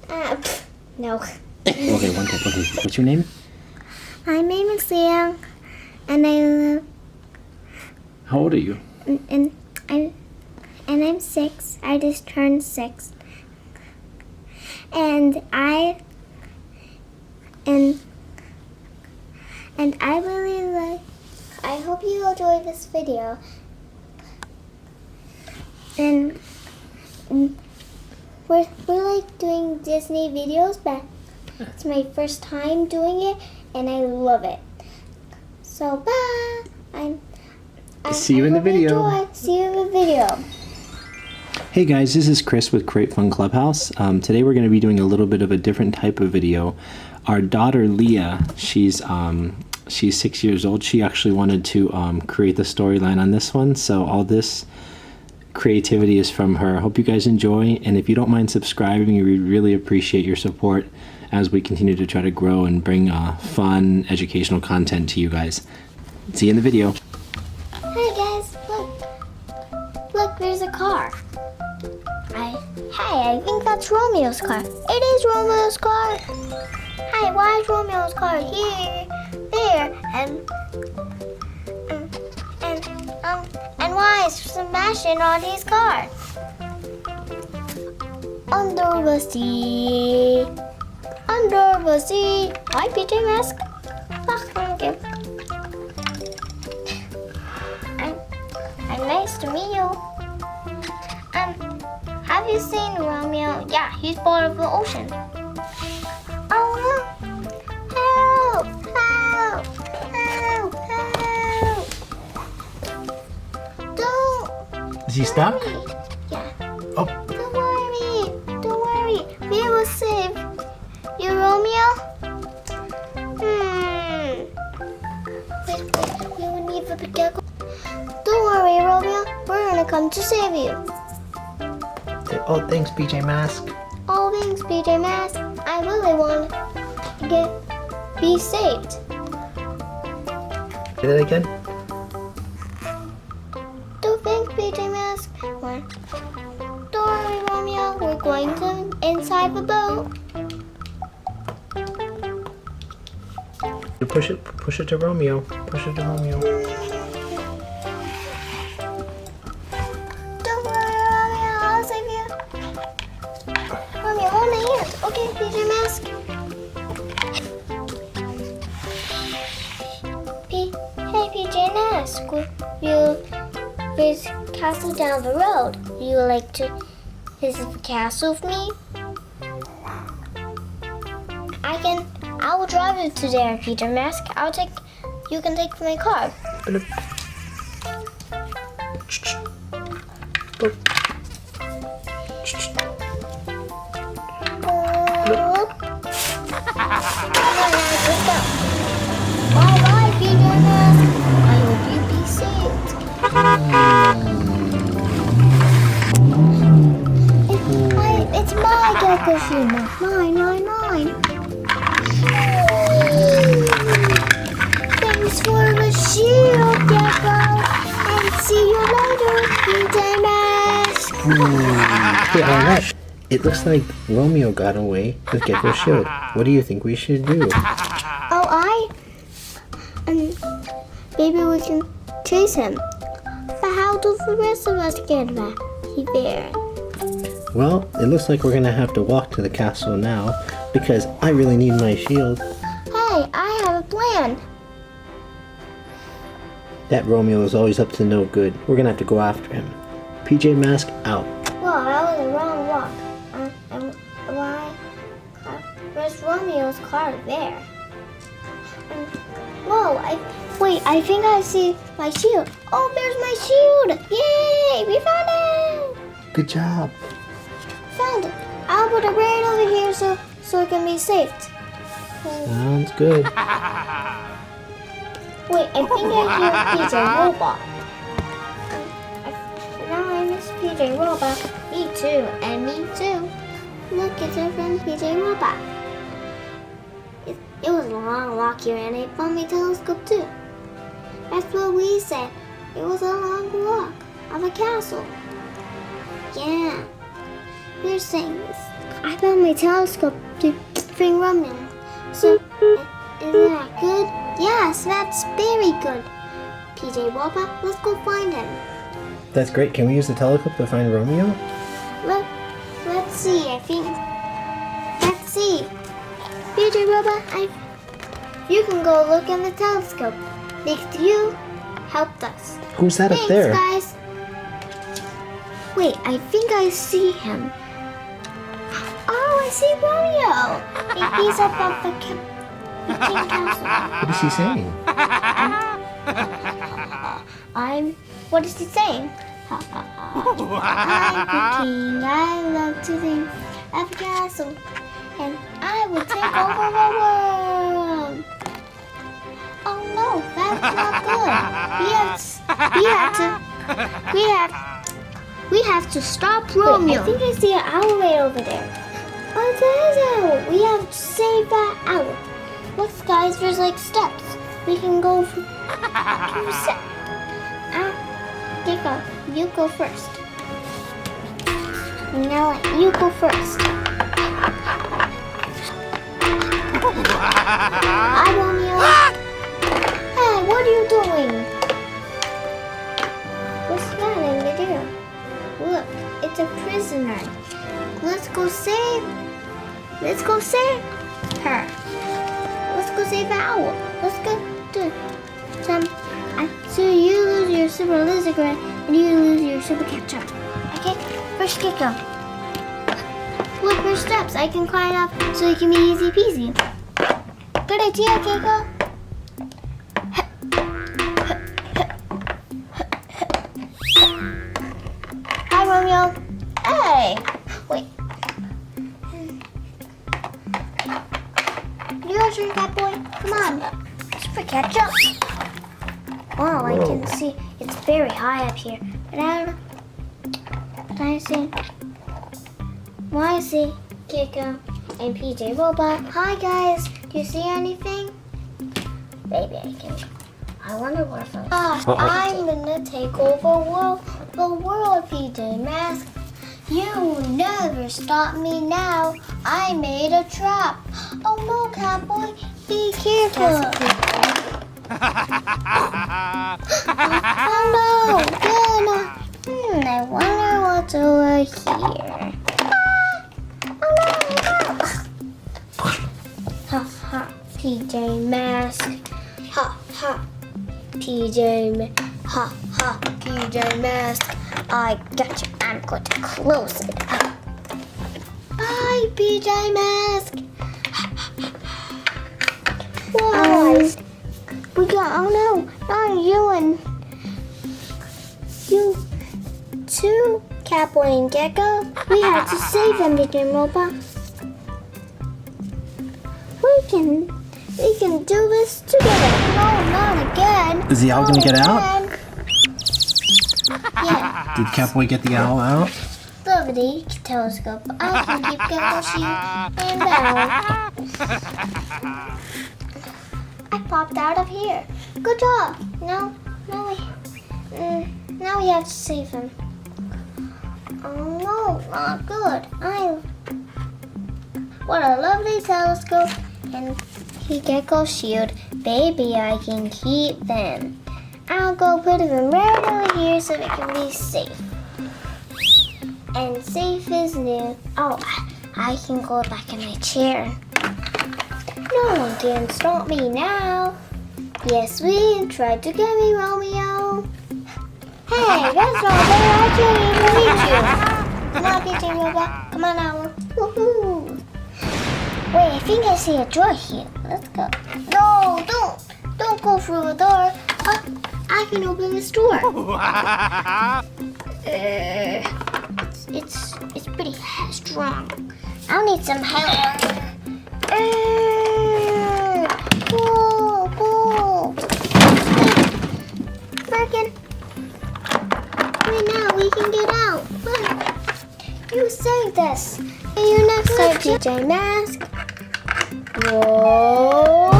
No. Okay, one take. Okay, what's your name? My name is Leah, and I live. How old are you? And I'm 6. I just turned 6. And I really like. I hope you enjoy this video. And we're like doing Disney videos, but it's my first time doing it, and I love it. So bye. See you in the video. Enjoy. See you in the video. Hey guys, this is Chris with Create Fun Clubhouse. Today we're going to be doing a little bit of a different type of video. Our daughter Leah, she's 6 years old. She actually wanted to create the storyline on this one, so all this creativity is from her. Hope you guys enjoy, and if you don't mind subscribing, we really appreciate your support as we continue to try to grow and bring fun, educational content to you guys. See you in the video. Hey guys, look, there's a car. I think that's Romeo's car. It is Romeo's car. Hey, why is Romeo's car here, there, and why is Sebastian on his car? Under the sea. Under the sea. Hi, PJ Mask. Okay. I'm nice to meet you. Have you seen Romeo? Yeah, he's part of the ocean. Oh no! Help! Help! Help! Help! Don't! Is he stuck? Worry. Yeah. Oh. Don't worry. Don't worry. We will save you, Romeo. Wait. We will need the big gecko. Don't worry, Romeo. We're gonna come to save you. Oh, thanks, PJ Mask. Oh, thanks, PJ Mask. I really want to be saved. Say that again? Oh, thanks, PJ Mask. Don't worry, Romeo. We're going to inside the boat. You push it to Romeo. Push it to Romeo. Don't worry, Romeo. I'll save you. Romeo, hold my hand. Okay, PJ Mask. Hey, PJ Mask. There's a castle down the road. You would like to visit the castle with me? I will drive you to there, PJ Mask. You can take my car. Bye, PJ Mask. I hope you be saved. It's my gecko shoe. Mine. Thanks for the shield, gecko. And see you later, PJ Mask. Hey, alright. It looks like Romeo got away with Gecko's shield. What do you think we should do? Maybe we can chase him. But how do the rest of us get back there? Well, it looks like we're gonna have to walk to the castle now because I really need my shield. Hey, I have a plan. That Romeo is always up to no good. We're gonna have to go after him. PJ Mask out. Well, that was a wrong walk. Where's Romeo's car there? Whoa, I think I see my shield. Oh, there's my shield! Yay, we found it! Good job. Found it. I'll put it right over here so it can be saved. Sounds good. Wait, I think I hear PJ Robot. Now I miss PJ Robot. Me too, and me too. Look, it's our friend PJ Robot. It was a long walk here, and I found my telescope too. That's what we said. It was a long walk of a castle. Yeah. We're saying this I found my telescope to bring Romeo. So, isn't that good? Yes, that's very good. PJ Wobba, let's go find him. That's great. Can we use the telescope to find Romeo? Let's see. Let's see. PJ Wobba, you can go look in the telescope. Thanks to you, helped us. Who's that up there? Thanks, guys. Wait, I think I see him. Oh, I see Romeo. He's up on the king castle. What is he saying? What is he saying? I'm the king. I love to sing at the castle, and I will take over the world. Oh no, that's not good. We have to stop Romeo. Wait, I think I see an owl right over there. Oh, there's an owl. We have to save that owl. Look, guys, there's like steps. We can go through steps. Gecko, you go first. Now you go first. Hi, Romeo. Hey, what are you doing? What's that in the video? Look, it's a prisoner. Let's go save her. Let's go save the owl. Let's go do some. So you lose your super lizard and you lose your super ketchup. Okay, first Gecko. Look, there's steps. I can climb up so it can be easy peasy. Good idea, Gecko. Hi, Romeo. Hey, wait. You want to drink that, boy? Come on. Super ketchup. Wow, I can see it's very high up here. But I see Gecko and PJ Robot. Hi guys, do you see anything? Maybe I can. I wonder what if I'm gonna take over the world, PJ Mask. You will never stop me now. I made a trap. Oh no, Catboy, be careful. Oh no, I wonder what's over here. Oh no. Ha ha, PJ Mask. Ha ha, PJ Mask. I got you. I'm going to close it up. Bye, PJ Mask. Whoa. Oh no, not you and you too, Catboy and Gecko. We have to save them, PJ Robot. We can do this together. No, not again. Is the owl gonna get out? Yeah. Did Catboy get the owl out? Look at the telescope. I can keep Gecko, sheep, and owl. I popped out of here. Good job. Now we have to save him. Oh no, not good. What a lovely telescope and Gecko shield. Baby, I can keep them. I'll go put them right over here so they can be safe. And safe is new. Oh, I can go back in my chair. No one can stop me now. Yes, we tried to get me, Romeo. Hey, that's not fair. I can't even reach you. Come on, PJ Robot. Come on, Owl. Woohoo. Wait, I think I see a door here. Let's go. No, don't go through the door. I can open this door. It's pretty strong. I'll need some help. Pull. Working. Right now we can get out. Look, you saved us. See you next time, PJ Mask. Whoa.